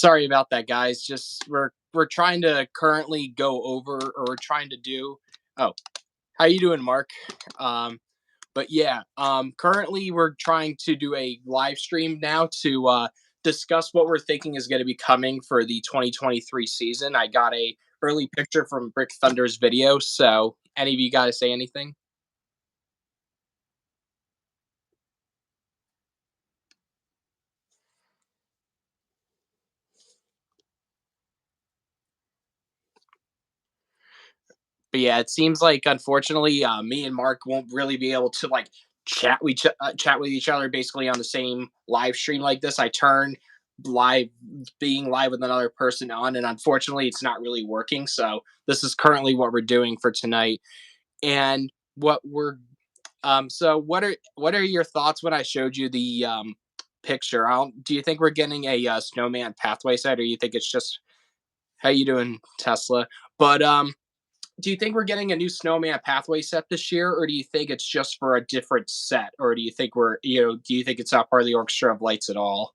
Sorry about that, guys. Just we're trying to currently go over, or we're trying to do. Oh, how you doing, Mark? Um, but yeah, currently we're trying to do a live stream now to discuss what we're thinking is going to be coming for the 2023 season. I got a early picture from Brick Thunder's video. So, any of you guys say anything? But yeah, it seems like unfortunately, me and Mark won't really be able to like chat with each other basically on the same live stream like this. I turn live being live with another person on, and unfortunately, it's not really working. So this is currently what we're doing for tonight, and what we're so what are your thoughts when I showed you the picture? Do you think we're getting a snowman pathway set, or you think it's just how you doing, Tesla? But do you think we're getting a new snowman pathway set this year, or do you think it's just for a different set, or do you think do you think it's not part of the orchestra of lights at all?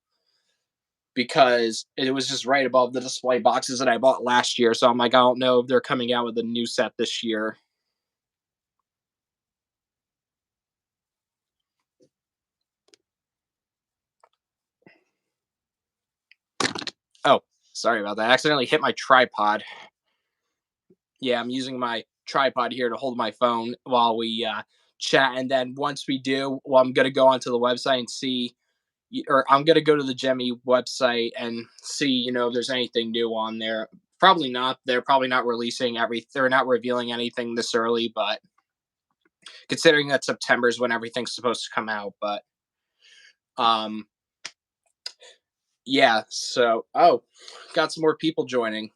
Because it was just right above the display boxes that I bought last year, so I'm like, I don't know if they're coming out with a new set this year. Oh, sorry about that. I accidentally hit my tripod. Yeah, I'm using my tripod here to hold my phone while we chat, and then once we do, well, I'm gonna go onto the website and see, or I'm gonna go to the Gemmy website and see, if there's anything new on there. Probably not. They're probably not releasing They're not revealing anything this early, but considering that September is when everything's supposed to come out. But um, yeah. So got some more people joining.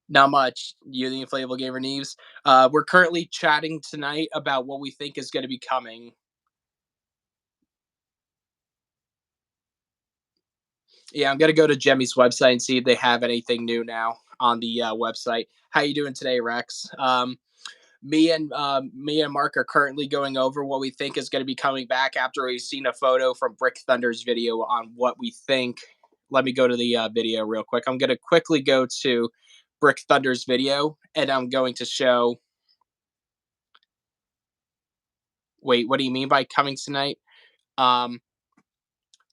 Not much. You, the inflatable gamer Neves. We're currently chatting tonight about what we think is going to be coming. Yeah, I'm gonna go to Jemmy's website and see if they have anything new now on the website. How you doing today, Rex? Me and Mark are currently going over what we think is going to be coming back after we've seen a photo from Brick Thunder's video on what we think. Let me go to the video real quick. I'm gonna quickly go to Brick Thunder's video, and I'm going to show. Wait, what do you mean by coming tonight? Um,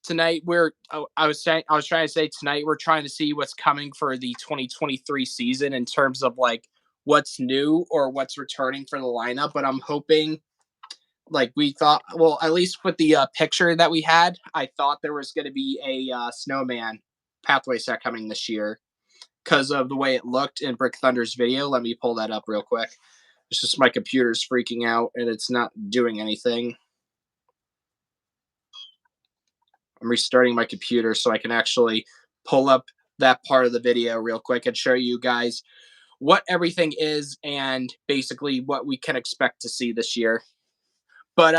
Tonight I was trying to say tonight we're trying to see what's coming for the 2023 season in terms of like what's new or what's returning for the lineup, but I'm hoping, like we thought, well, at least with the picture that we had, I thought there was going to be a snowman pathway set coming this year because of the way it looked in Brick Thunder's video. Let me pull that up real quick. It's just my computer's freaking out and it's not doing anything. I'm restarting my computer so I can actually pull up that part of the video real quick and show you guys what everything is and basically what we can expect to see this year. But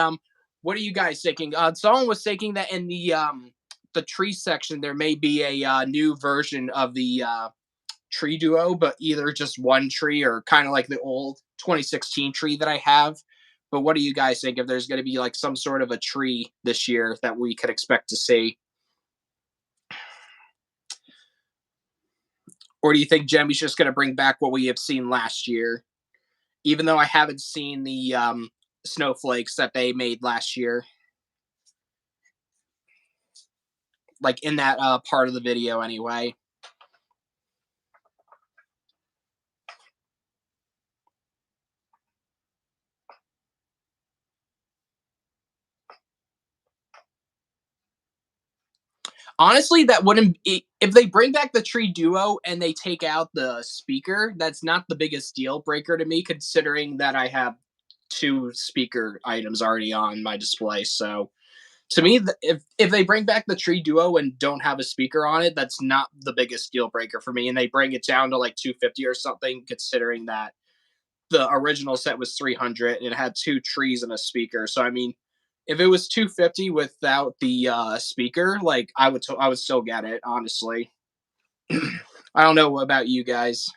what are you guys thinking? Someone was thinking that in the tree section there may be a new version of the tree duo, but either just one tree or kind of like the old 2016 tree that I have. But what do you guys think if there's going to be like some sort of a tree this year that we could expect to see? Or do you think Jemmy's just going to bring back what we have seen last year? Even though I haven't seen the snowflakes that they made last year, like in that part of the video, anyway. Honestly, that wouldn't be, if they bring back the tree duo and they take out the speaker, that's not the biggest deal breaker to me, considering that I have two speaker items already on my display. So to me, if they bring back the tree duo and don't have a speaker on it, that's not the biggest deal breaker for me. And they bring it down to like 250 or something, considering that the original set was 300 and it had two trees and a speaker. So I mean, if it was 250 without the speaker, like I would still get it, honestly. I don't know about you guys.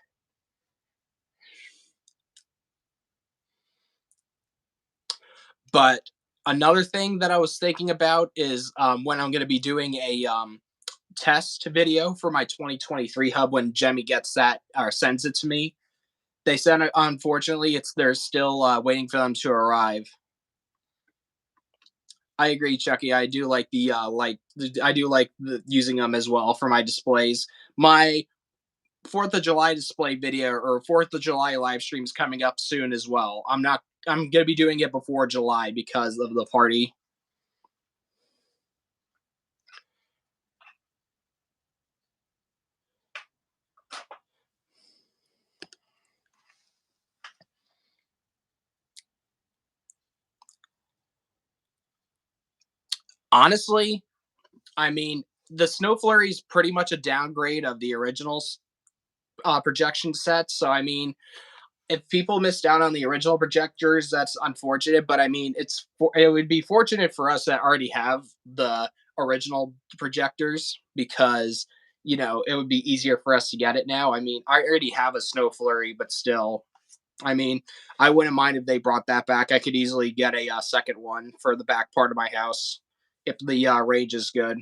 But another thing that I was thinking about is when I'm going to be doing a test video for my 2023 hub when Jemmy gets that or sends it to me. They sent it. Unfortunately, it's they're still waiting for them to arrive. I agree, Chucky. I do like I do like using them as well for my displays. My Fourth of July display video or Fourth of July live streams coming up soon as well. I'm not. I'm gonna be doing it before July because of the party. Honestly, I mean, the Snow Flurry is pretty much a downgrade of the original projection set. So I mean, if people missed out on the original projectors, that's unfortunate. But I mean, it would be fortunate for us that already have the original projectors because it would be easier for us to get it now. I mean, I already have a Snow Flurry, but still, I mean, I wouldn't mind if they brought that back. I could easily get a second one for the back part of my house if the range is good.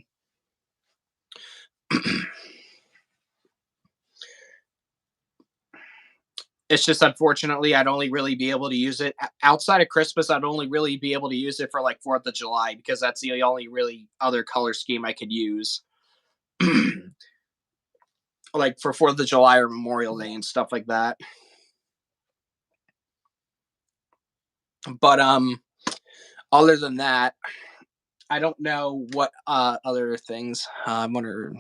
It's just unfortunately I'd only really be able to use it outside of Christmas. I'd only really be able to use it for like Fourth of July because that's the only really other color scheme I could use, like for Fourth of July or Memorial Day and stuff like that. But other than that, I don't know what other things. I wonder.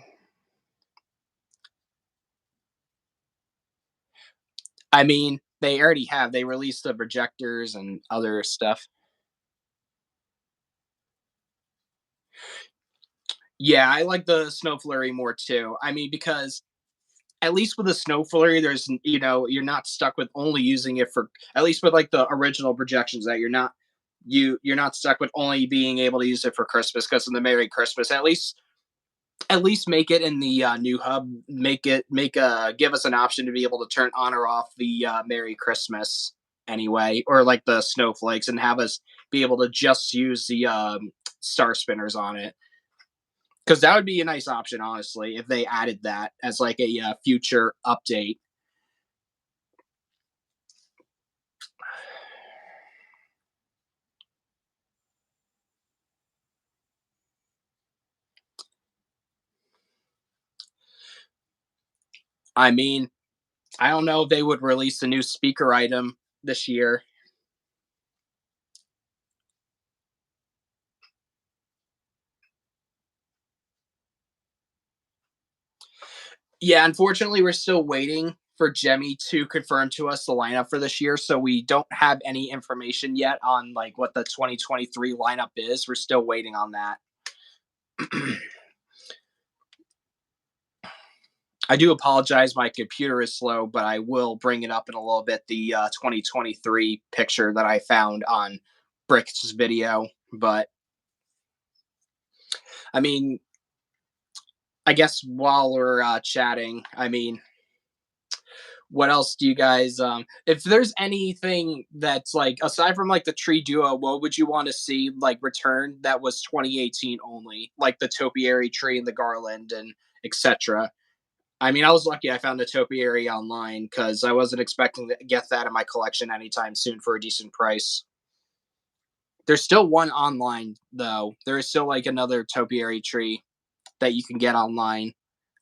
I mean, they already have. They released the projectors and other stuff. Yeah, I like the Snow Flurry more too. I mean, because at least with the Snow Flurry, there's you're not stuck with only using it for at least with like the original projections that you're not stuck with only being able to use it for Christmas because of the Merry Christmas. At least make it in the new hub. Give us an option to be able to turn on or off the Merry Christmas anyway, or like the snowflakes, and have us be able to just use the star spinners on it because that would be a nice option, honestly, if they added that as like a future update. I mean, I don't know if they would release a new speaker item this year. Yeah, unfortunately, we're still waiting for Jemmy to confirm to us the lineup for this year, so we don't have any information yet on like what the 2023 lineup is. We're still waiting on that. I do apologize, my computer is slow, but I will bring it up in a little bit. The 2023 picture that I found on Brick's video, but I mean, I guess while we're chatting, I mean, what else do you guys if there's anything that's like aside from like the tree duo, what would you want to see like return that was 2018 only, like the topiary tree and the garland and etc. I mean, I was lucky I found a topiary online because I wasn't expecting to get that in my collection anytime soon for a decent price. There's still one online though. There is still like another topiary tree that you can get online.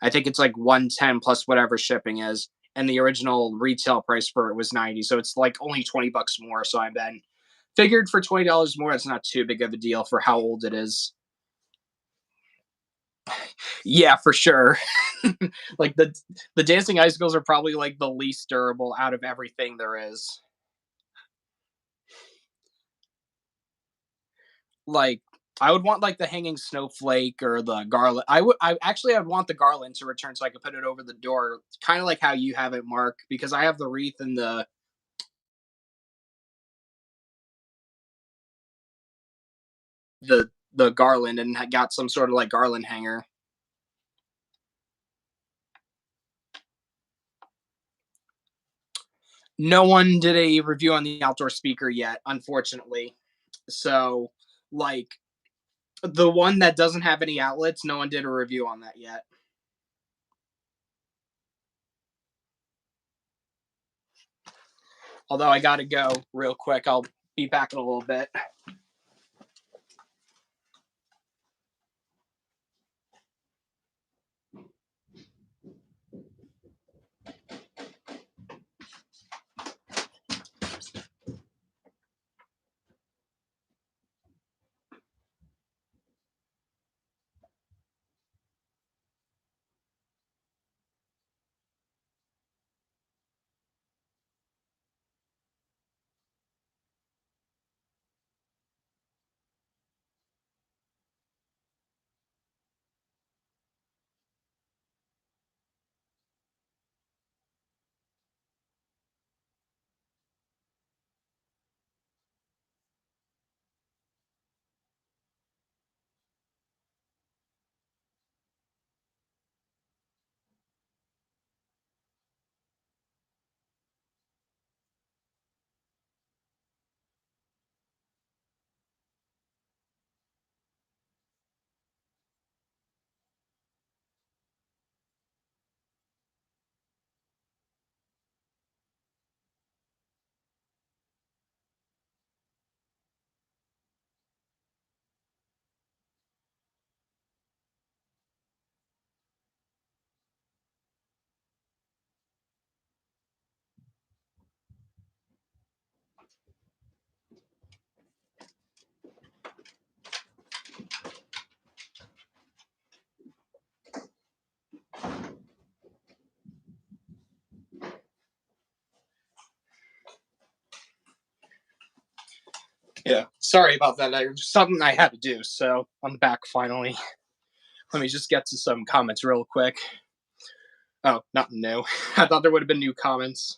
I think it's like 110 plus whatever shipping is, and the original retail price for it was 90. So it's like only $20 more. So I then figured for $20 more, it's not too big of a deal for how old it is. Yeah, for sure. Like the dancing icicles are probably like the least durable out of everything there is. Like I would want like the hanging snowflake or the garland. I'd want the garland to return so I could put it over the door, kind of like how you have it, Mark, because I have the wreath and the garland and got some sort of like garland hanger. No one did a review on the outdoor speaker yet, unfortunately. So like The one that doesn't have any outlets, no one did a review on that yet. Although I gotta go real quick. I'll be back in a little bit. Yeah, sorry about that. Something I had to do, so I'm back finally. Let me just get to some comments real quick. Oh, nothing new. I thought there would have been new comments.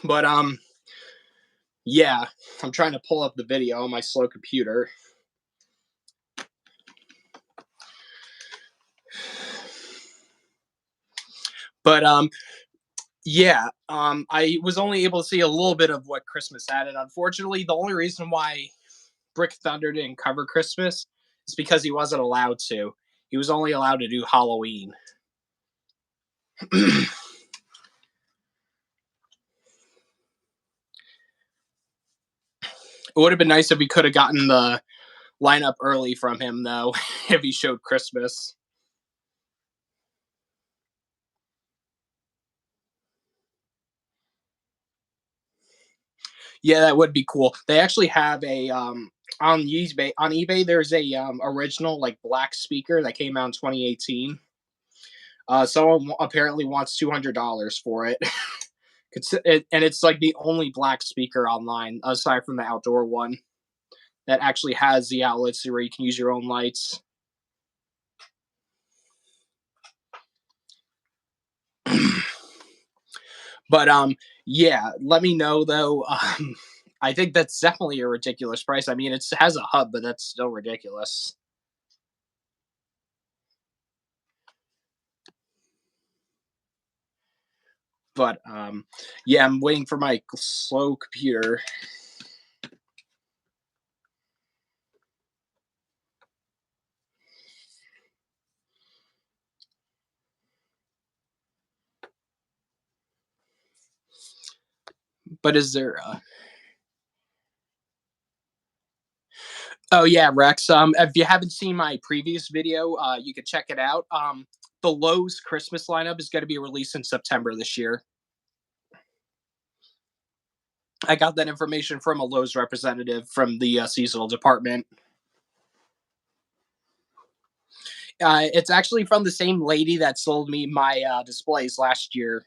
But yeah, I'm trying to pull up the video on my slow computer. But yeah, I was only able to see a little bit of what Christmas had, and unfortunately, the only reason why Brick Thunder didn't cover Christmas is because he wasn't allowed to. He was only allowed to do Halloween. It would have been nice if we could have gotten the lineup early from him, though, if he showed Christmas. Yeah, that would be cool. They actually have a on eBay. On eBay, there's a original like black speaker that came out in 2018. Someone apparently wants $200 for it. And it's like the only black speaker online aside from the outdoor one that actually has the outlets where you can use your own lights. But yeah, let me know though. I think that's definitely a ridiculous price. I mean, it has a hub, but that's still ridiculous. But yeah, I'm waiting for my slow computer. But is there? Oh yeah, Rex. If you haven't seen my previous video, you could check it out. The Lowe's Christmas lineup is going to be released in September this year. I got that information from a Lowe's representative from the seasonal department. It's actually from the same lady that sold me my displays last year.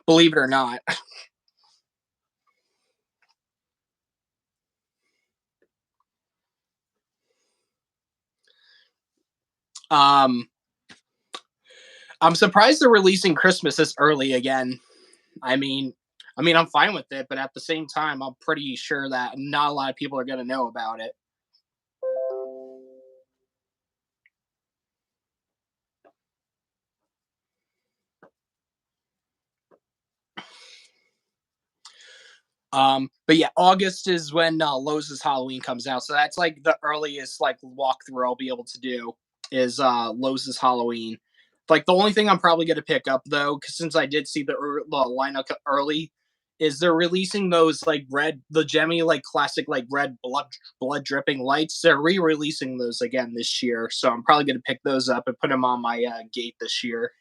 Believe it or not. Um, I'm surprised they're releasing Christmas this early again. I mean, I'm fine with it, but at the same time, I'm pretty sure that not a lot of people are going to know about it. But yeah, August is when Lowe's Halloween comes out, so that's like the earliest like walkthrough I'll be able to do is Lowe's Halloween. Like the only thing I'm probably gonna pick up though, because since I did see the lineup early, is they're releasing those like the Gemmy like classic like red blood dripping lights. They're re-releasing those again this year, so I'm probably gonna pick those up and put them on my gate this year.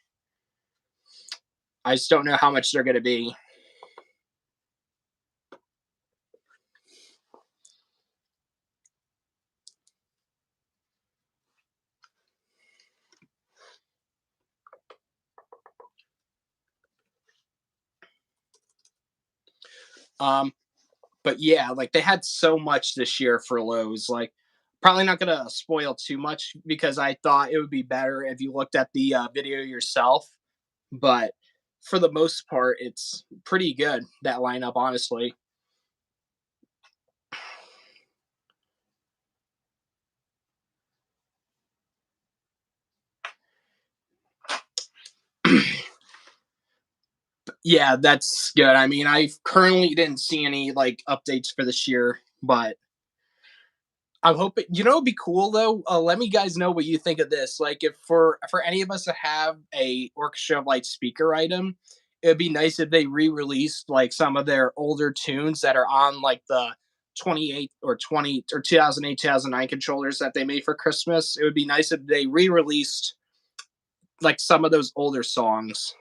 I just don't know how much they're gonna be. Um, but yeah, like they had so much this year for Lowe's. Like, probably not gonna spoil too much because I thought it would be better if you looked at the video yourself. But for the most part, it's pretty good that lineup, honestly. Yeah, that's good. I mean, I currently didn't see any like updates for this year, but I'm hoping. It'd be cool though. Let me guys know what you think of this. Like, if for any of us to have a orchestra like speaker item, it'd be nice if they re-released like some of their older tunes that are on like the 28 or 20 or 2008 2009 controllers that they made for Christmas. It would be nice if they re-released like some of those older songs.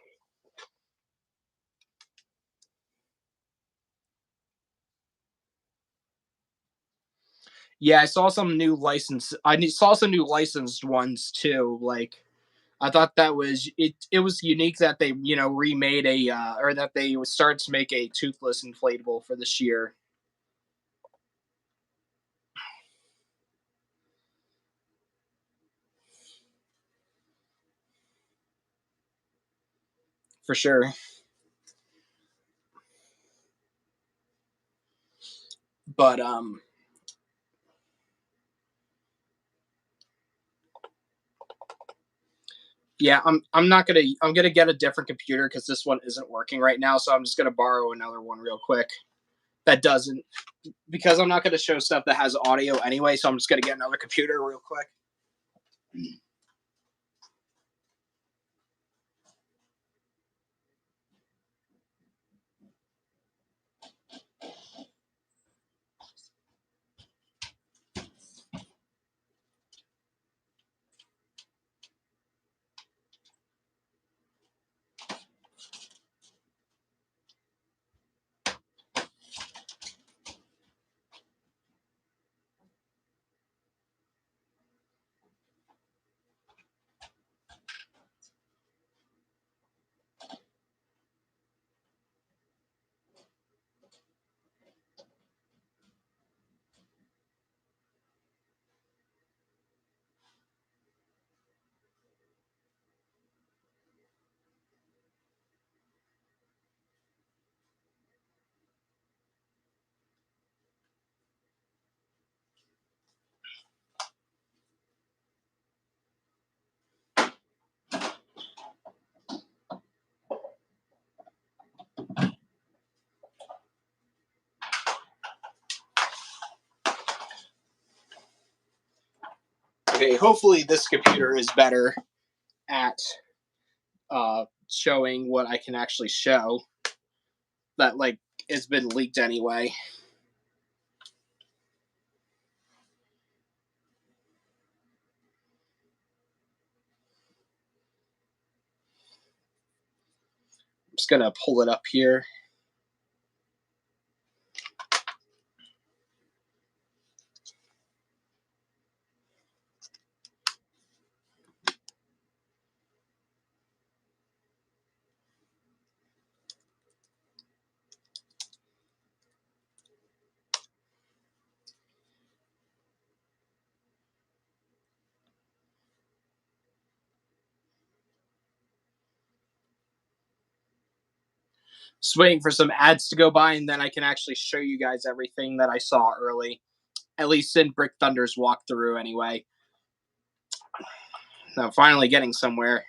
Yeah, I saw some new license. Saw some new licensed ones too. Like I thought that was it. It was unique that they remade a or that they started to make a toothless inflatable for this year for sure. But yeah, I'm not gonna I'm gonna get a different computer because this one isn't working right now. So I'm just gonna borrow another one real quick. That doesn't because I'm not gonna show stuff that has audio anyway. So I'm just gonna get another computer real quick. Okay, hopefully this computer is better at showing what I can actually show that like has been leaked anyway. I'm just gonna pull it up here. Just waiting for some ads to go by, and then I can actually show you guys everything that I saw early. At least in Brick Thunder's walkthrough, anyway. Now, finally getting somewhere.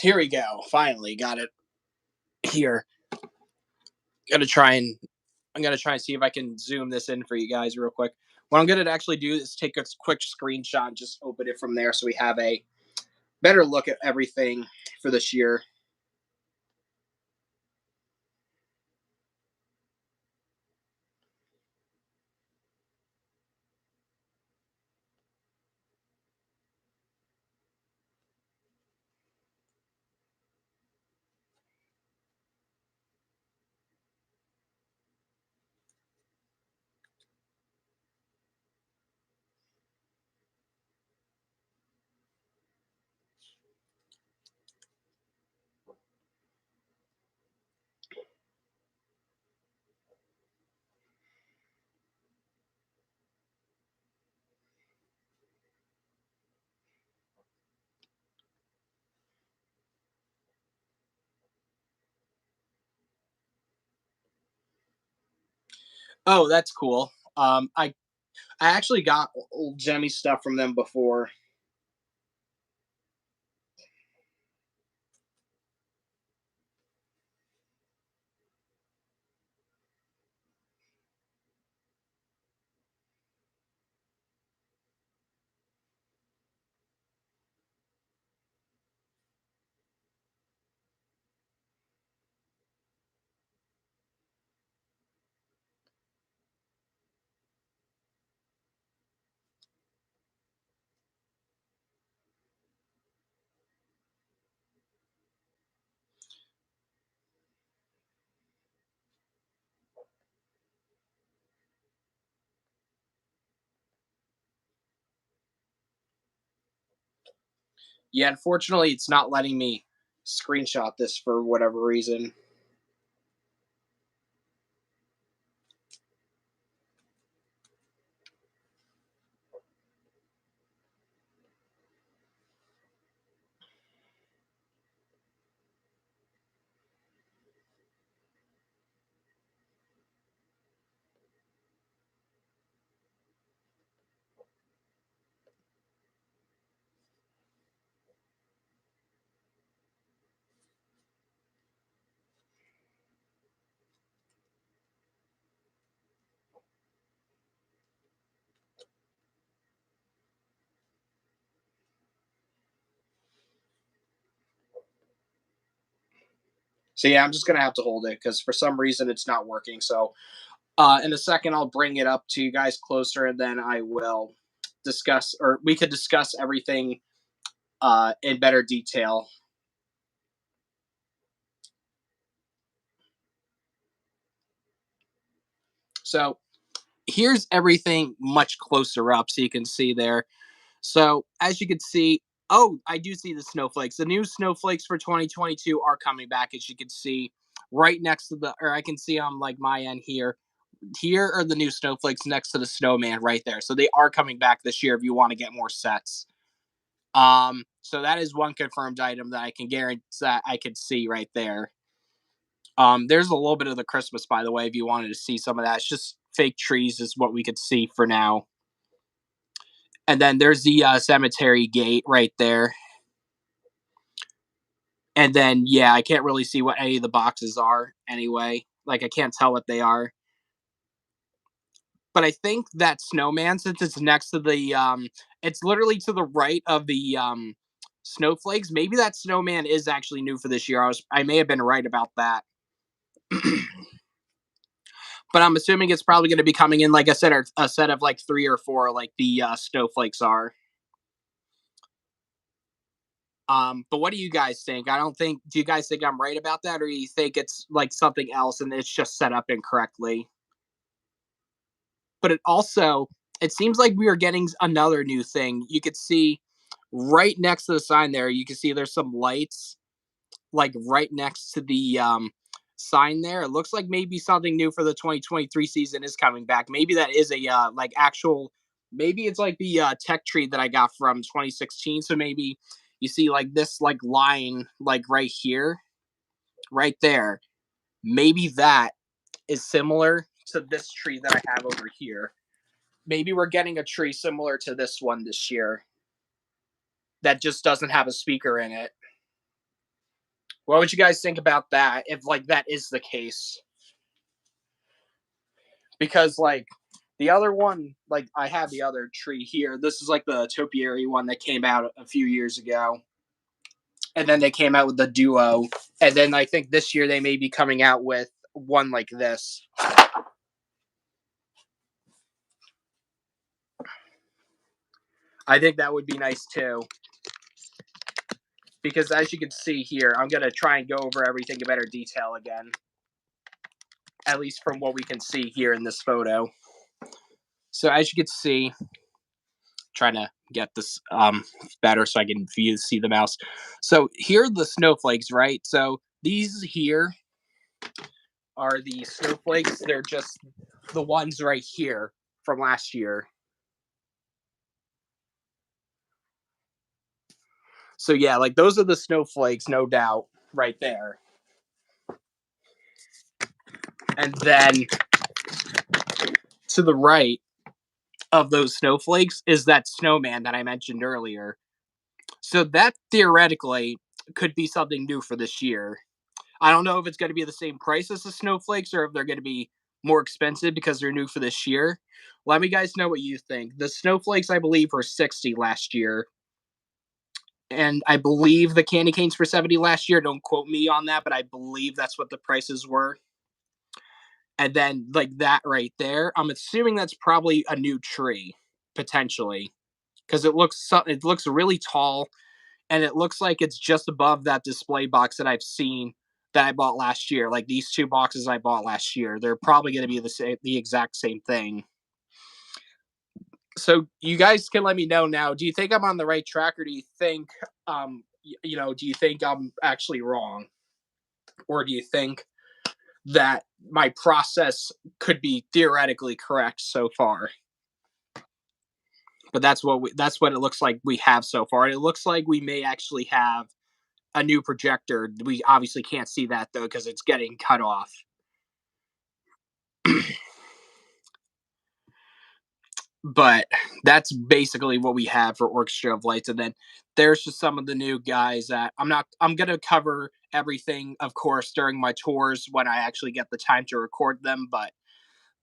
Here we go. Finally got it here. Gonna try and I'm gonna try and see if I can zoom this in for you guys real quick. What I'm gonna actually do is take a quick screenshot and just open it from there so we have a better look at everything for this year. Oh, that's cool. I actually got old Jemmy stuff from them before. Yeah, unfortunately, it's not letting me screenshot this for whatever reason. So yeah, I'm just gonna have to hold it because for some reason it's not working. So in a second, I'll bring it up to you guys closer, and then I will discuss, or we could discuss everything in better detail. So here's everything much closer up, so you can see there. So as you can see, oh, I do see the snowflakes. The new snowflakes for 2022 are coming back, as you can see, right next to the, or I can see on like my end here. Here are the new snowflakes next to the snowman right there. So they are coming back this year if you want to get more sets. So that is one confirmed item that I can guarantee that I could see right there. There's a little bit of the Christmas, by the way, if you wanted to see some of that. It's just fake trees is what we could see for now. And then there's the cemetery gate right there. And then yeah, I can't really see what any of the boxes are anyway. Like I can't tell what they are. But I think that snowman, since it's next to the it's literally to the right of the snowflakes. Maybe that snowman is actually new for this year. I may have been right about that. But I'm assuming it's probably going to be coming in, like I said, a set of like three or four, like the snowflakes are. But what do you guys think? I don't think. Do you guys think I'm right about that, or do you think it's like something else and it's just set up incorrectly? But it also, it seems like we are getting another new thing. You could see right next to the sign there. You can see there's some lights like right next to the sign there. It looks like maybe something new for the 2023 season is coming back. Maybe that is a like actual. Maybe it's like the tech tree that I got from 2016. So maybe you see like this like line like right here, right there. Maybe that is similar to this tree that I have over here. Maybe we're getting a tree similar to this one this year that just doesn't have a speaker in it. What would you guys think about that if like that is the case? Because like the other one, like I have the other tree here. This is like the topiary one that came out a few years ago. And then they came out with the duo. And then I think this year they may be coming out with one like this. I think that would be nice too. Because as you can see here, I'm going to try and go over everything in better detail again. At least from what we can see here in this photo. So as you can see, trying to get this better so I can see the mouse. So here are the snowflakes, right? So these here are the snowflakes. They're just the ones right here from last year. So yeah, like those are the snowflakes, no doubt, right there. And then to the right of those snowflakes is that snowman that I mentioned earlier. So that theoretically could be something new for this year. I don't know if it's going to be the same price as the snowflakes or if they're going to be more expensive because they're new for this year. Let me guys know what you think. The snowflakes, I believe, were 60 last year. And I believe the candy canes were 70 last year. Don't quote me on that, but I believe that's what the prices were. And then like that right there, I'm assuming that's probably a new tree potentially because it looks really tall and it looks like it's just above that display box that I've seen that I bought last year. Like these two boxes I bought last year, they're probably going to be the exact same thing. So you guys can let me know now. Do you think I'm on the right track, or do you think, do you think I'm actually wrong, or do you think that my process could be theoretically correct so far? But that's what it looks like we have so far. It looks like we may actually have a new projector. We obviously can't see that though because it's getting cut off. But that's basically what we have for Orchestra of Lights. And then there's just some of the new guys that I'm gonna cover everything, of course, during my tours when I actually get the time to record them. But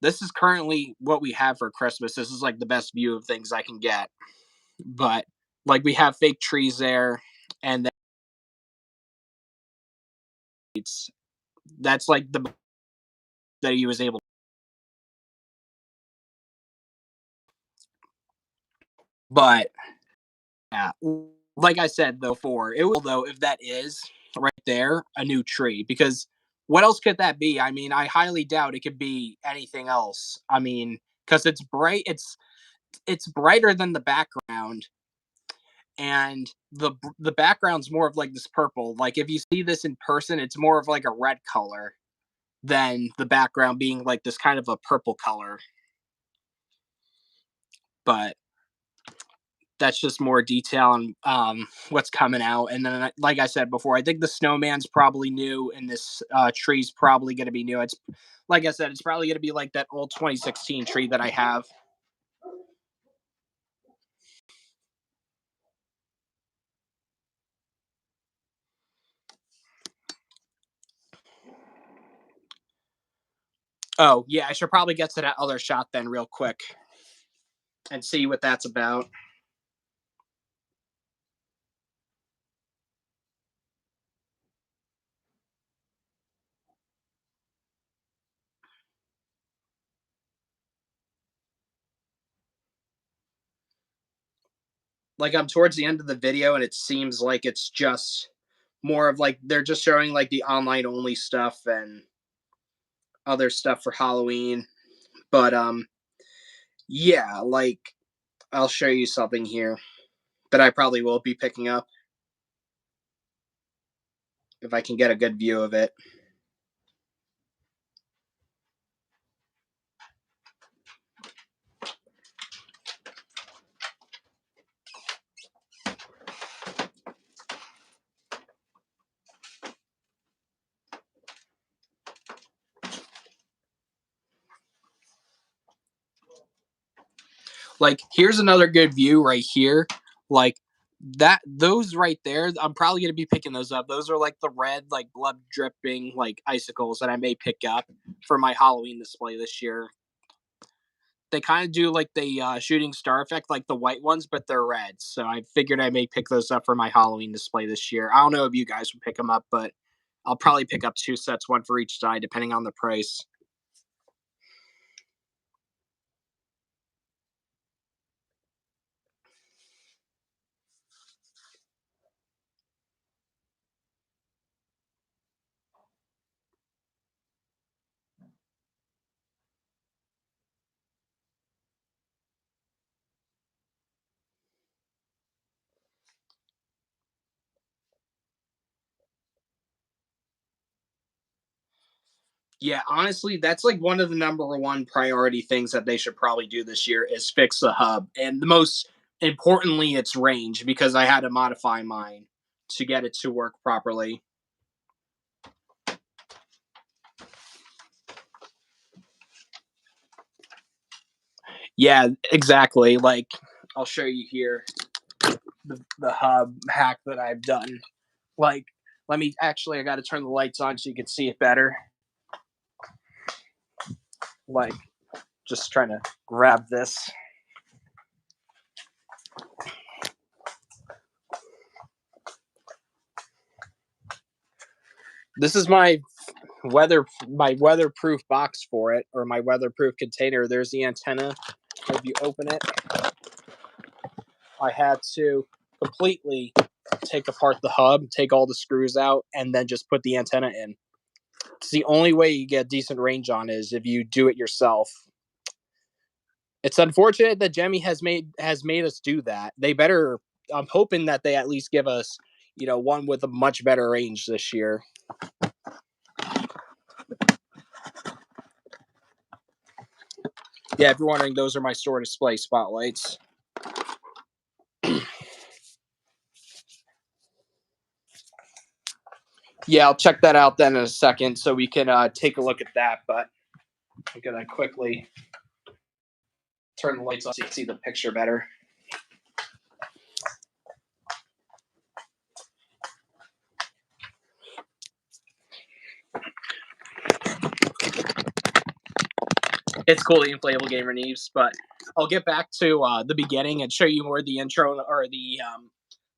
this is currently what we have for Christmas. This is like the best view of things I can get. But like we have fake trees there, and then that's like the that he was able. But yeah, like I said though, before it will though if that is right there a new tree because what else could that be? I mean, I highly doubt it could be anything else. I mean, because it's bright, it's brighter than the background, and the background's more of like this purple. Like if you see this in person, it's more of like a red color than the background being like this kind of a purple color. But that's just more detail on what's coming out. And then, like I said before, I think the snowman's probably new, and this tree's probably going to be new. It's like I said, it's probably going to be like that old 2016 tree that I have. Oh yeah, I should probably get to that other shot then real quick and see what that's about. Like I'm towards the end of the video, and it seems like it's just more of like they're just showing like the online only stuff and other stuff for Halloween. But yeah, like I'll show you something here that I probably will be picking up if I can get a good view of it. Like here's another good view right here. Like That those right there, I'm probably gonna be picking those up. Those are like the red, like blood dripping, like icicles that I may pick up for my Halloween display this year. They kind of do like the shooting star effect, like the white ones, but they're red. So I figured I may pick those up for my Halloween display this year. I don't know if you guys would pick them up, but I'll probably pick up two sets, one for each side, depending on the price. Yeah, honestly, that's like one of the number one priority things that they should probably do this year is fix the hub. And the most importantly, its range because I had to modify mine to get it to work properly. Yeah, exactly. Like I'll show you here the hub hack that I've done. Like, let me actually, I got to turn the lights on so you can see it better. Like, just trying to grab this. This is my weatherproof box for it, or my weatherproof container. There's the antenna. If you open it, I had to completely take apart the hub, take all the screws out, and then just put the antenna in. It's the only way you get decent range on is if you do it yourself. It's unfortunate that Jemmy has made us do that. They better. I'm hoping that they at least give us, one with a much better range this year. Yeah, if you're wondering, those are my store display spotlights. Yeah, I'll check that out then in a second, so we can take a look at that. But I'm gonna quickly turn the lights on so you can see the picture better. It's cool, the inflatable gamer Neves, but I'll get back to the beginning and show you more of the intro or the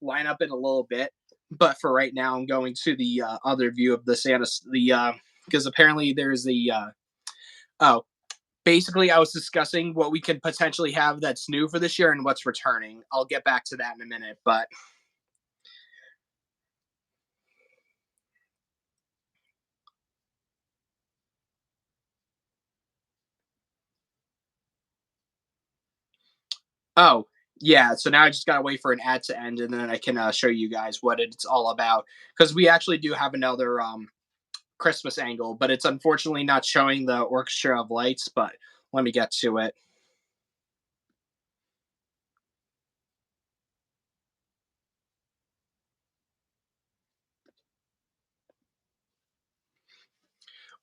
lineup in a little bit. But for right now, I'm going to the other view of the Santa, because apparently there's oh, basically I was discussing what we could potentially have that's new for this year and what's returning. I'll get back to that in a minute, but oh, yeah. So now I just gotta wait for an ad to end, and then I can show you guys what it's all about. Because we actually do have another Christmas angle, but it's unfortunately not showing the orchestra of lights. But let me get to it.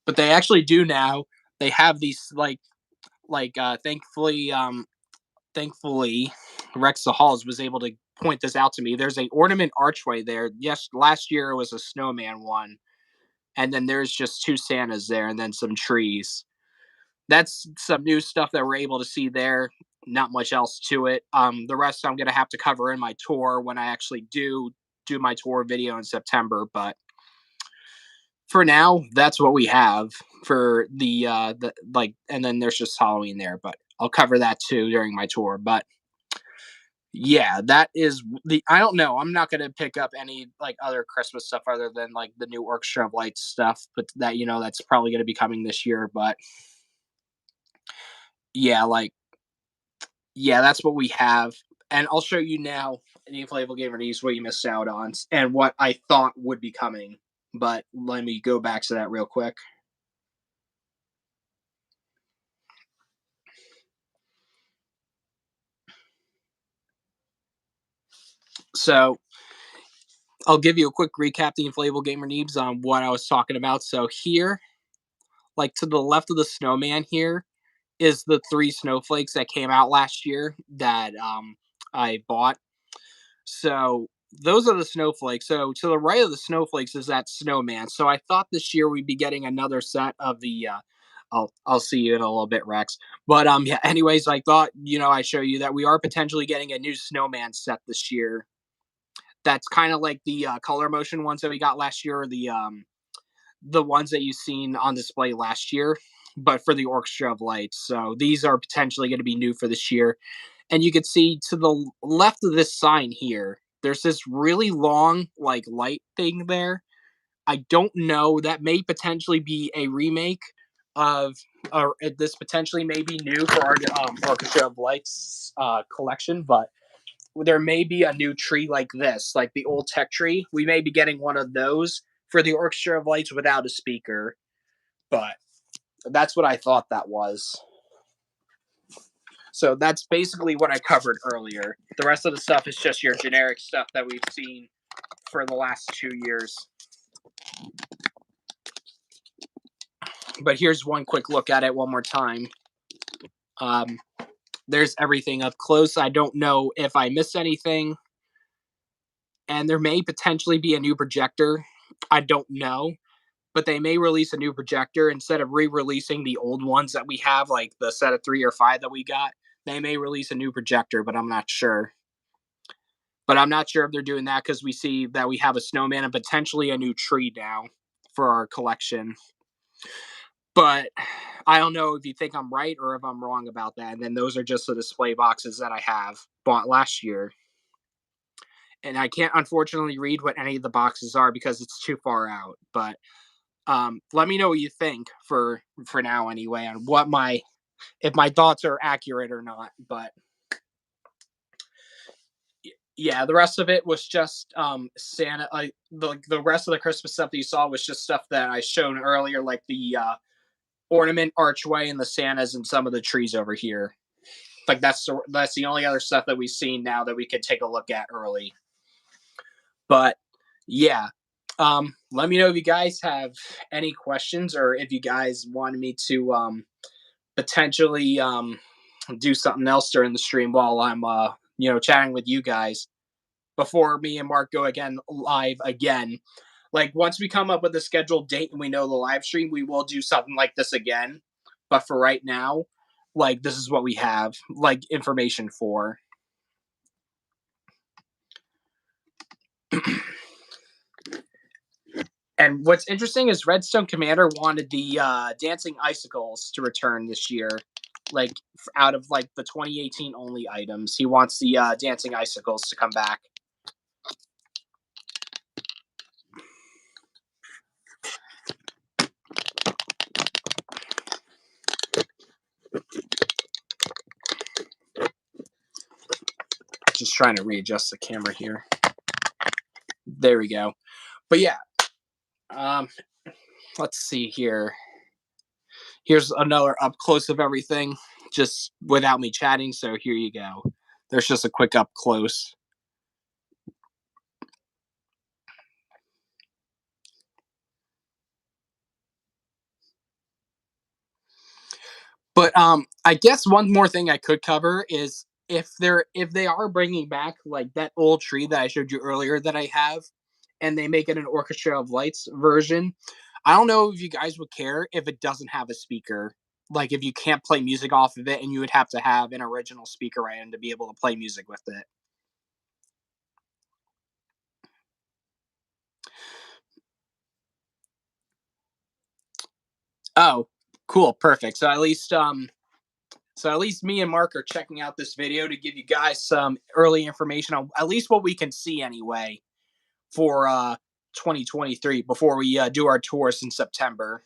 But they actually do now. They have these thankfully Rex the Halls was able to point this out to me. There's a ornament archway there. Yes, last year it was a snowman one, and then there's just two Santas there, and then some trees. That's some new stuff that we're able to see there. Not much else to it. The rest I'm gonna have to cover in my tour when I actually do my tour video in September. But for now, that's what we have for the like, and then there's just Halloween there. But I'll cover that too during my tour. But yeah, that is the. I don't know. I'm not gonna pick up any like other Christmas stuff other than like the new Orchestra of Lights stuff. But that that's probably gonna be coming this year. But yeah, like yeah, that's what we have. And I'll show you now in the Inflatable Gamer News what you missed out on and what I thought would be coming. But let me go back to that real quick. So I'll give you a quick recap, the Inflatable Gamer Needs, on what I was talking about. So here, like to the left of the snowman here, is the three snowflakes that came out last year that I bought. So those are the snowflakes. So to the right of the snowflakes is that snowman. So I thought this year we'd be getting another set of the. I'll see you in a little bit, Rex. But yeah. Anyways, I thought I show you that we are potentially getting a new snowman set this year. That's kind of like the color motion ones that we got last year, or the ones that you've seen on display last year, but for the Orchestra of Lights. So these are potentially going to be new for this year. And you can see to the left of this sign here, there's this really long like light thing there. I don't know. That may potentially be a remake of, or this potentially may be new for our Orchestra of Lights collection, but there may be a new tree like this, like the old tech tree. We may be getting one of those for the Orchestra of Lights without a speaker, but that's what I thought that was. So that's basically what I covered earlier. The rest of the stuff is just your generic stuff that we've seen for the last 2 years. But here's one quick look at it one more time. There's everything up close. I don't know if I missed anything. And there may potentially be a new projector. I don't know. But they may release a new projector instead of re-releasing the old ones that we have, like the set of 3 or 5 that we got. They may release a new projector, but I'm not sure. But I'm not sure if they're doing that because we see that we have a snowman and potentially a new tree now for our collection. But I don't know if you think I'm right or if I'm wrong about that. And then those are just the display boxes that I have bought last year. And I can't unfortunately read what any of the boxes are because it's too far out. But let me know what you think for now anyway, on what if my thoughts are accurate or not. But yeah, the rest of it was just Santa. The rest of the Christmas stuff that you saw was just stuff that I shown earlier, like the ornament archway and the Santas and some of the trees over here. Like that's the only other stuff that we've seen now that we could take a look at early. But yeah, let me know if you guys have any questions or if you guys wanted me to potentially do something else during the stream while I'm chatting with you guys before me and Mark go again live again. Like once we come up with a scheduled date and we know the live stream, we will do something like this again. But for right now, like this is what we have like information for. And what's interesting is Redstone Commander wanted the dancing icicles to return this year. Like out of like the 2018 only items, he wants the dancing icicles to come back. Just trying to readjust the camera here. There we go. But yeah, let's see here. Here's another up close of everything, just without me chatting. So here you go. There's just a quick up close. But I guess one more thing I could cover is if they are bringing back like that old tree that I showed you earlier that I have, and they make it an Orchestra of Lights version. I don't know if you guys would care if it doesn't have a speaker. Like if you can't play music off of it, and you would have to have an original speaker right in to be able to play music with it. Oh, cool, perfect. So at least me and Mark are checking out this video to give you guys some early information on at least what we can see anyway for 2023 before we do our tours in September.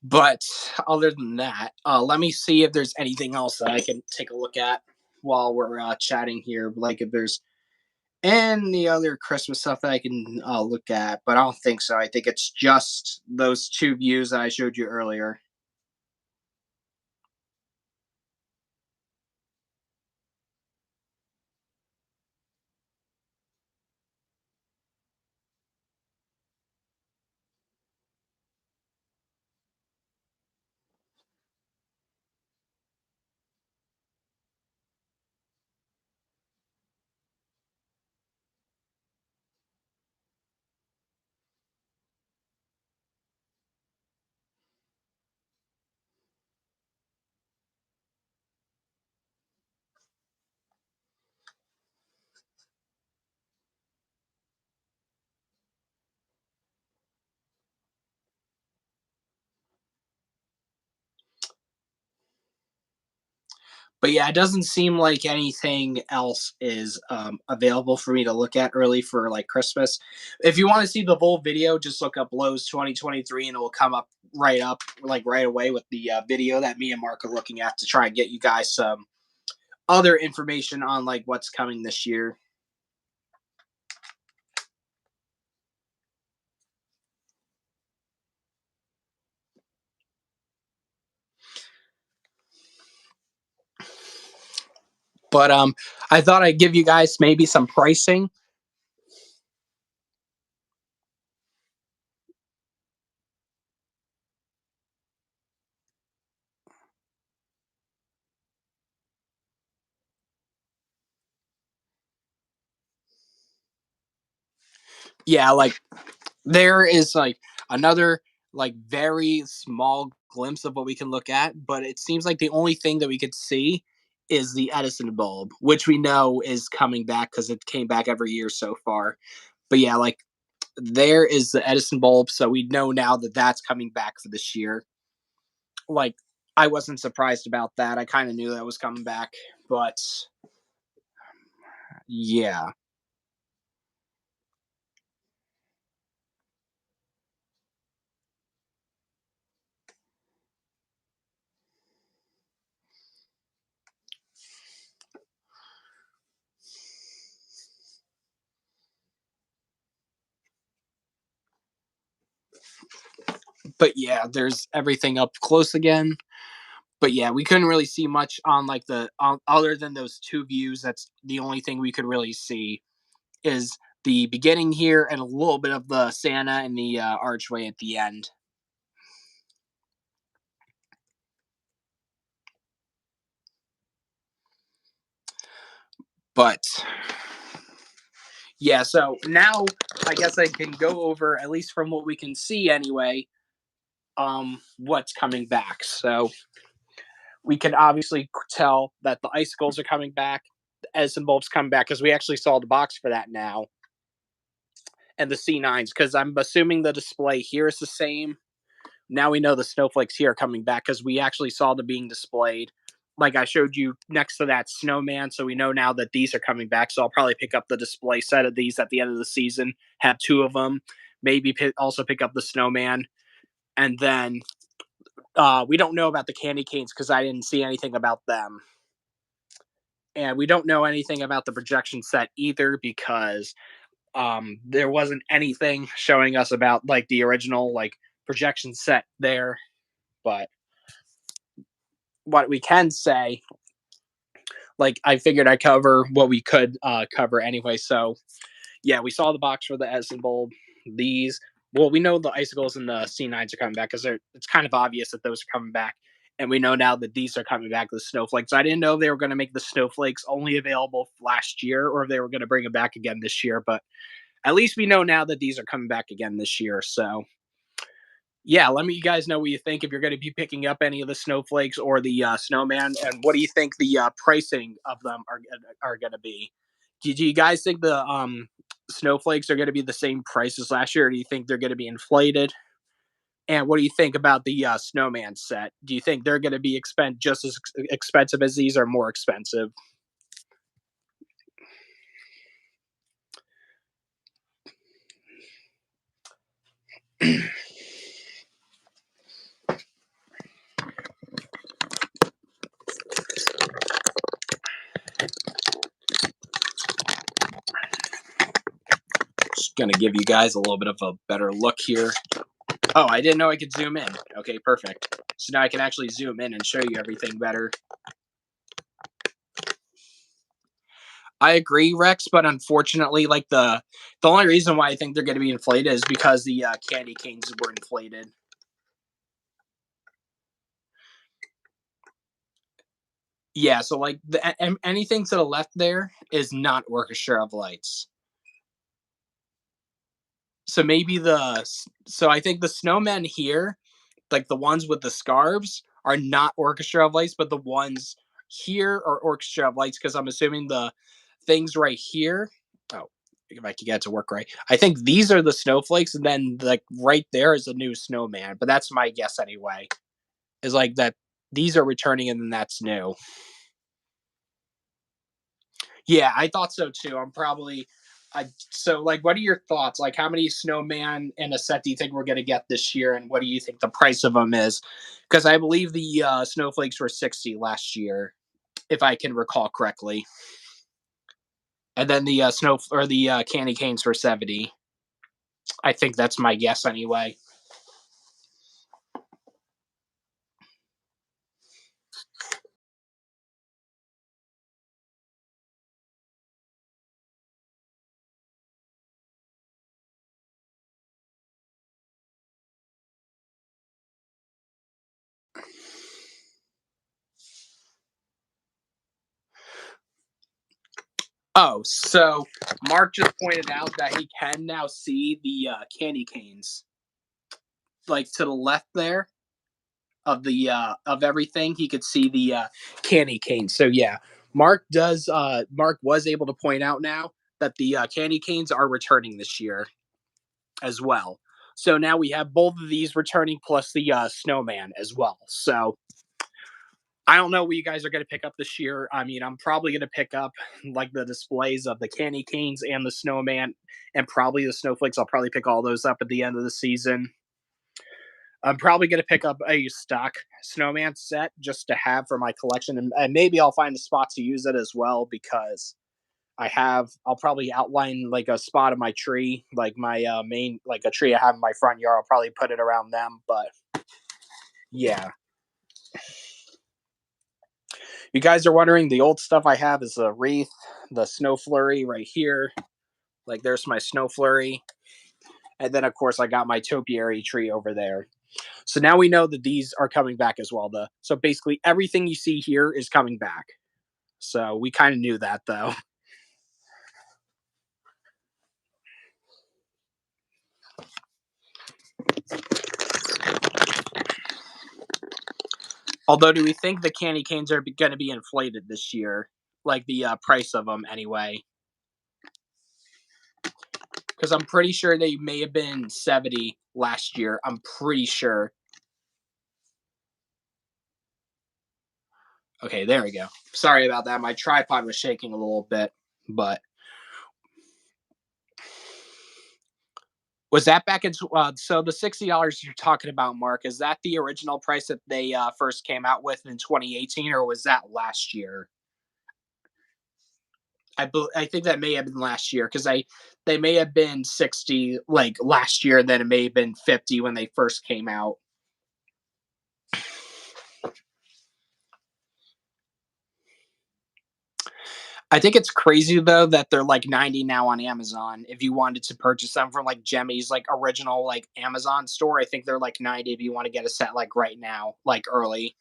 But other than that, let me see if there's anything else that I can take a look at while we're chatting here. Like if there's any other Christmas stuff that I can look at, but I don't think so. I think it's just those two views that I showed you earlier. But yeah, it doesn't seem like anything else is available for me to look at early for like Christmas. If you want to see the full video, just look up Lowe's 2023 and it will come up like right away with the video that me and Mark are looking at to try and get you guys some other information on like what's coming this year. But I thought I'd give you guys maybe some pricing. Yeah, like there is like another like very small glimpse of what we can look at, but it seems like the only thing that we could see is the Edison bulb, which we know is coming back because it came back every year so far. But yeah, like there is the Edison bulb, so we know now that that's coming back for this year. Like I wasn't surprised about that. I kind of knew that was coming back, but yeah, but yeah, there's everything up close again. But yeah, we couldn't really see much on like the other than those two views. That's the only thing we could really see is the beginning here and a little bit of the Santa and the archway at the end. But yeah, so now I guess I can go over at least from what we can see anyway, what's coming back. So we can obviously tell that the icicles are coming back, the Edison bulbs coming back because we actually saw the box for that now, and the C9s because I'm assuming the display here is the same. Now we know the snowflakes here are coming back because we actually saw them being displayed. Like I showed you next to that snowman, so we know now that these are coming back. So I'll probably pick up the display set of these at the end of the season, have two of them, maybe also pick up the snowman, and then we don't know about the candy canes because I didn't see anything about them, and we don't know anything about the projection set either because there wasn't anything showing us about like the original like projection set there. But what we can say, like I figured I cover what we could cover anyway. So yeah, we saw the box for the Edison bulb. These, well, we know the icicles and the C9s are coming back because it's kind of obvious that those are coming back. And we know now that these are coming back, the snowflakes. I didn't know they were going to make the snowflakes only available last year or if they were going to bring them back again this year. But at least we know now that these are coming back again this year. So yeah, let me you guys know what you think if you're going to be picking up any of the snowflakes or the snowman, and what do you think the pricing of them are going to be? Do you guys think the snowflakes are going to be the same price as last year, or do you think they're going to be inflated? And what do you think about the snowman set? Do you think they're going to be just as expensive as these, or more expensive? Gonna give you guys a little bit of a better look here. Oh, I didn't know I could zoom in. Okay, perfect. So now I can actually zoom in and show you everything better. I agree, Rex, but unfortunately, like the only reason why I think they're going to be inflated is because the candy canes were inflated. Yeah, so like anything to the left there is not Orchestra of Lights. So maybe so I think the snowmen here, like the ones with the scarves, are not Orchestra of Lights, but the ones here are Orchestra of Lights because I'm assuming the things right here. Oh, if I can get it to work right, I think these are the snowflakes, and then like right there is a new snowman. But that's my guess anyway. Is like that these are returning, and then that's new. Yeah, I thought so too. I'm probably. So, like, what are your thoughts? Like, how many snowman and a set do you think we're going to get this year, and what do you think the price of them is? Because I believe the snowflakes were 60 last year, if I can recall correctly, and then the snow or the candy canes were 70. I think that's my guess anyway. Oh, so Mark just pointed out that he can now see the candy canes, like to the left there of everything. He could see the candy canes. So yeah, Mark was able to point out now that the candy canes are returning this year as well. So now we have both of these returning plus the snowman as well. So I don't know what you guys are going to pick up this year. I mean, I'm probably going to pick up like the displays of the candy canes and the snowman and probably the snowflakes. I'll probably pick all those up at the end of the season. I'm probably going to pick up a stock snowman set just to have for my collection. And maybe I'll find a spot to use it as well because I'll probably outline like a spot of my tree, like my main, like a tree I have in my front yard. I'll probably put it around them. But yeah, you guys are wondering the old stuff I have is a wreath, the snow flurry right here. Like there's my snow flurry. And then of course I got my topiary tree over there. So now we know that these are coming back as well. So basically everything you see here is coming back. So we kind of knew that though. Although, do we think the candy canes are going to be inflated this year? Like the price of them anyway? Because I'm pretty sure they may have been 70 last year. I'm pretty sure. Okay, there we go. Sorry about that. My tripod was shaking a little bit, but was that back in? So the $60 you're talking about, Mark, is that the original price that they first came out with in 2018, or was that last year? I think that may have been last year because they may have been 60 like last year, then it may have been 50 when they first came out. I think it's crazy though that they're like 90 now on Amazon. If you wanted to purchase them from like Jemmy's like original like Amazon store, I think they're like 90 if you want to get a set like right now, like early.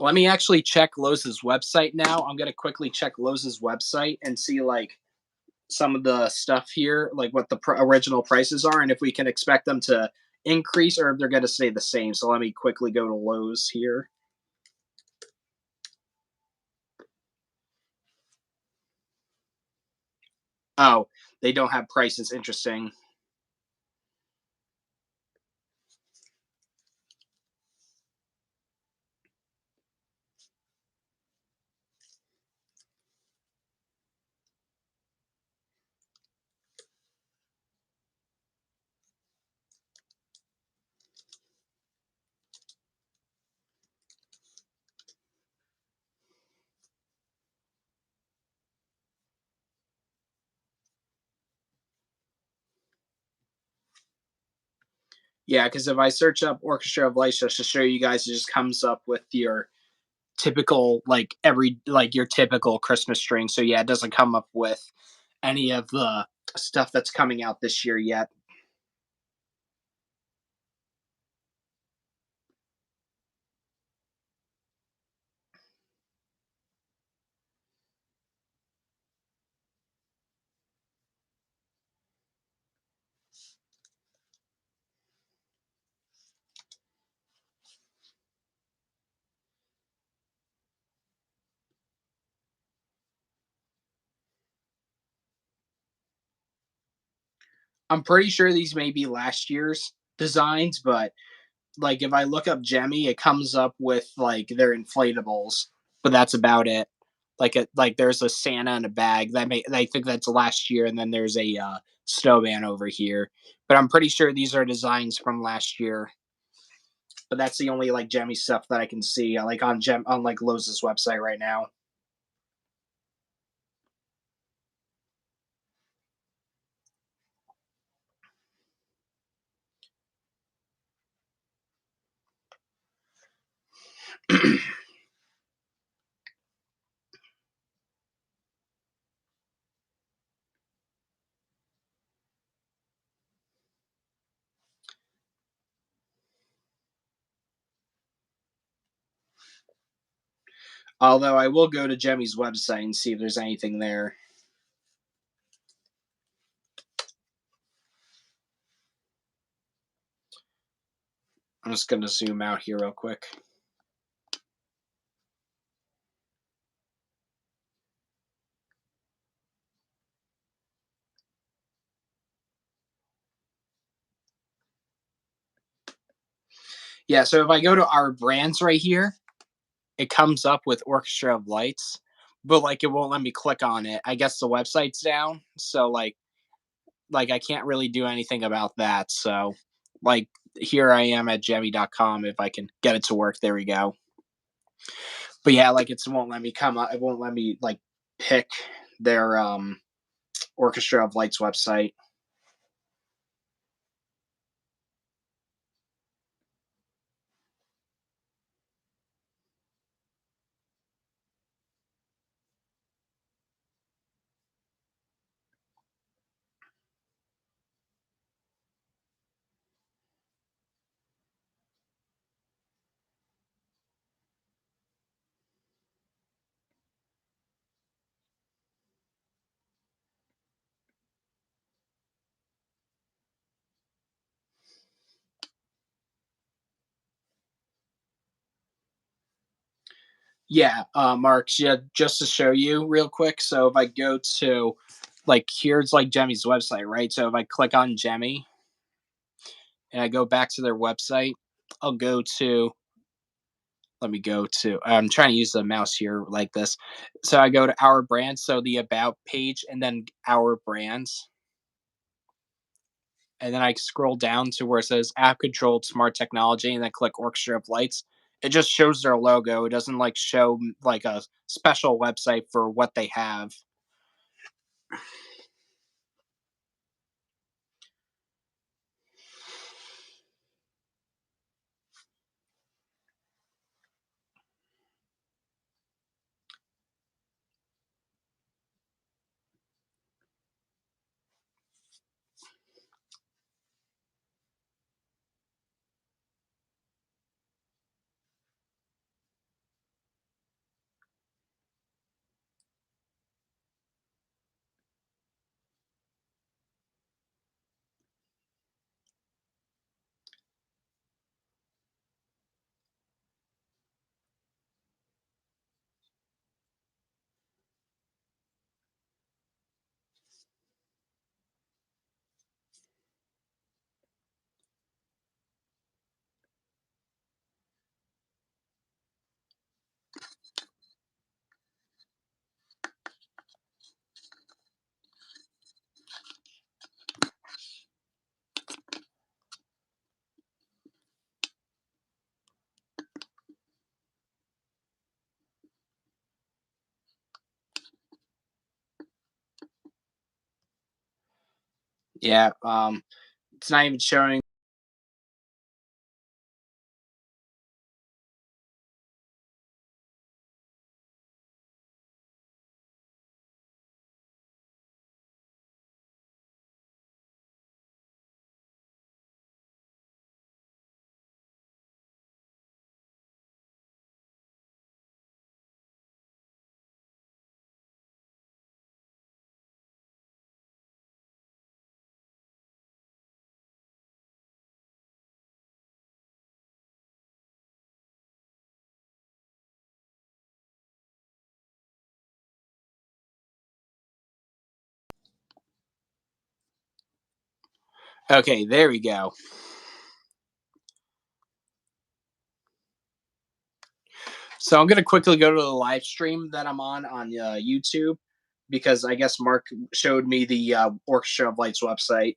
Let me actually check Lowe's website now. I'm gonna quickly check Lowe's website and see like some of the stuff here, like what the original prices are, and if we can expect them to increase or if they're going to stay the same. So let me quickly go to Lowe's here. Oh, they don't have prices. Interesting. Yeah, because if I search up Orchestra of Lights just to show you guys, it just comes up with your typical like your typical Christmas string. So yeah, it doesn't come up with any of the stuff that's coming out this year yet. I'm pretty sure these may be last year's designs, but like if I look up Jemmy, it comes up with like their inflatables, but that's about it. Like there's a Santa in a bag that may I think that's last year, and then there's a snowman over here. But I'm pretty sure these are designs from last year. But that's the only like Jemmy stuff that I can see like on like Lowe's website right now. Although I will go to Jemmy's website and see if there's anything there. I'm just gonna zoom out here real quick. Yeah, so if I go to our brands right here, it comes up with Orchestra of Lights, but like it won't let me click on it. I guess the website's down, so like I can't really do anything about that. So like here I am at Jemmy.com if I can get it to work. There we go. But yeah, like it won't let me come up. It won't let me like pick their Orchestra of Lights website. Yeah, Marks. Yeah, just to show you real quick. So if I go to like here's like Jemmy's website, right? So if I click on Jemmy and I go back to their website, I'll go to let me go to I'm trying to use the mouse here like this. So I go to our brand, so the about page and then our brands. And then I scroll down to where it says app controlled smart technology and then click Orchestra of Lights. It just shows their logo. It doesn't like show like a special website for what they have. Yeah, it's not even showing Okay, there we go. So I'm gonna quickly go to the live stream that I'm on YouTube because I guess Mark showed me the Orchestra of Lights website.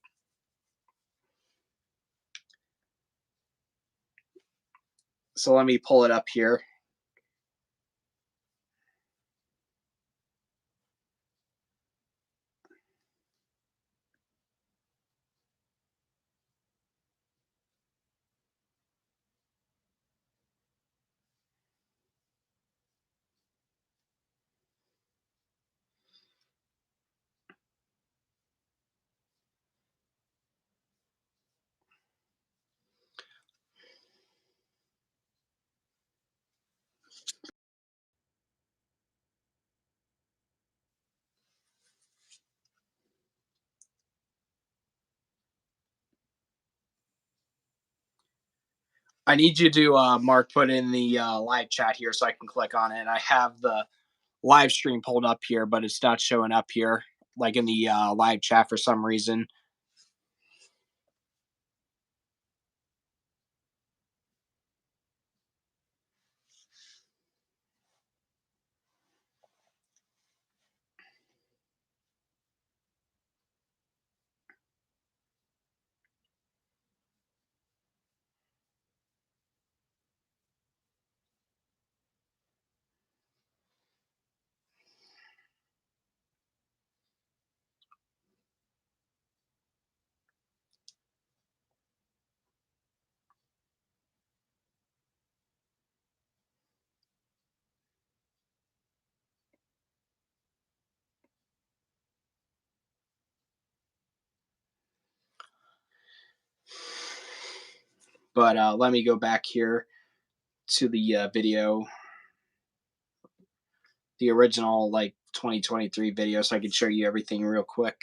So let me pull it up here. I need you to Mark put in the live chat here so I can click on it. I have the live stream pulled up here, but it's not showing up here like in the live chat for some reason. But let me go back here to the video, the original like 2023 video, so I can show you everything real quick.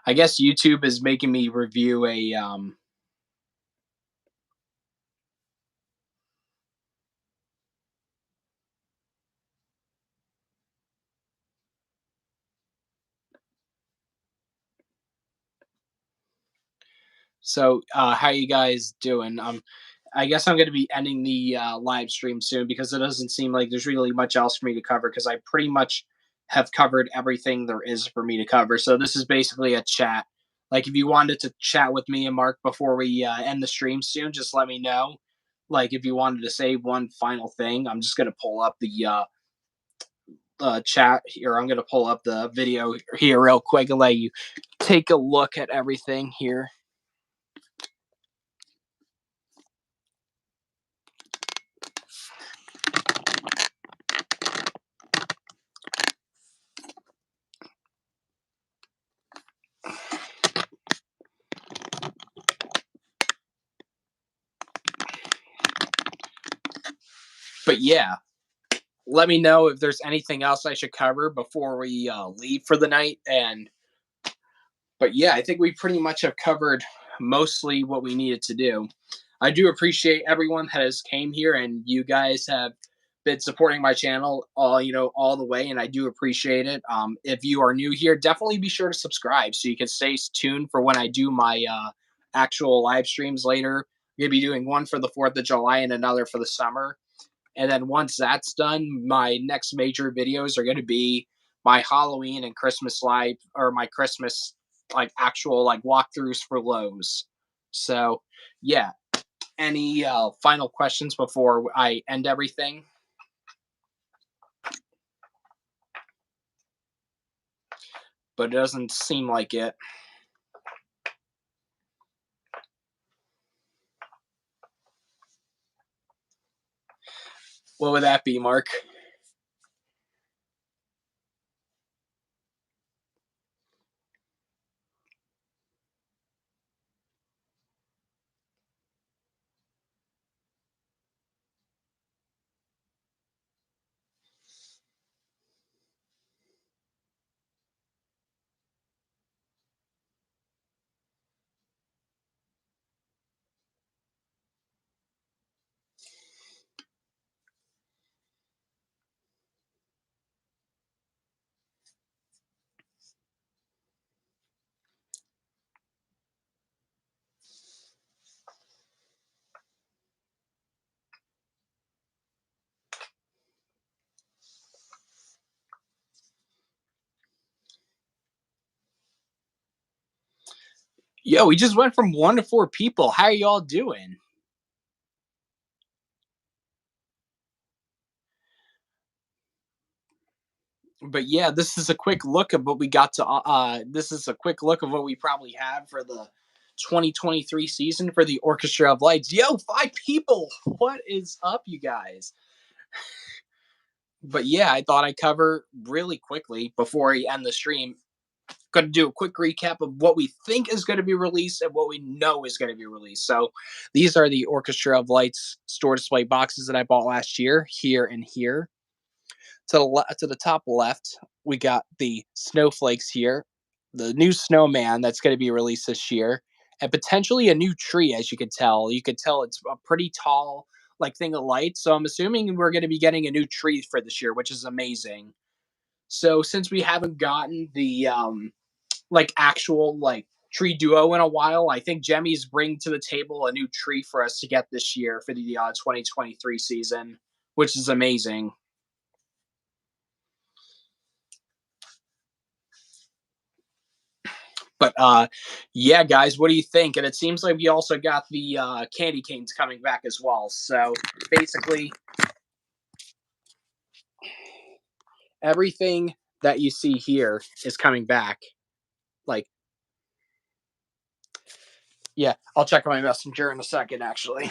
I guess YouTube is making me review a So, how you guys doing? I guess I'm going to be ending the live stream soon because it doesn't seem like there's really much else for me to cover because I pretty much have covered everything there is for me to cover. So this is basically a chat. Like if you wanted to chat with me and Mark before we end the stream soon, just let me know. Like if you wanted to say one final thing, I'm just going to pull up the chat here. I'm going to pull up the video here real quick and let you take a look at everything here. But yeah, let me know if there's anything else I should cover before we leave for the night. And but yeah, I think we pretty much have covered mostly what we needed to do. I do appreciate everyone that has came here, and you guys have been supporting my channel all the way, and I do appreciate it. If you are new here, definitely be sure to subscribe so you can stay tuned for when I do my actual live streams later. I'm gonna be doing one for the 4th of July and another for the summer. And then once that's done, my next major videos are going to be my Halloween and Christmas live, or my Christmas like actual like walkthroughs for Lowe's. So yeah, any final questions before I end everything? But it doesn't seem like it. What would that be, Mark? Yo, we just went from 1 to 4 people. How are y'all doing? But yeah, this is a quick look of what we got to. This is a quick look of what we probably have for the 2023 season for the Orchestra of Lights. Yo, 5 people! What is up, you guys? But yeah, I thought I'd cover really quickly before I end the stream. Going to do a quick recap of what we think is going to be released and what we know is going to be released. So these are the Orchestra of Lights store display boxes that I bought last year, here and here. To the top left, we got the snowflakes here, the new snowman that's going to be released this year, and potentially a new tree. As you could tell, it's a pretty tall like thing of light. So I'm assuming we're going to be getting a new tree for this year, which is amazing. So since we haven't gotten the like actual like tree duo in a while, I think Jemmy's bring to the table a new tree for us to get this year for the 2023 season, which is amazing. But yeah, guys, what do you think? And it seems like we also got the candy canes coming back as well. So basically, everything that you see here is coming back. Like, yeah, I'll check my messenger in a second, actually.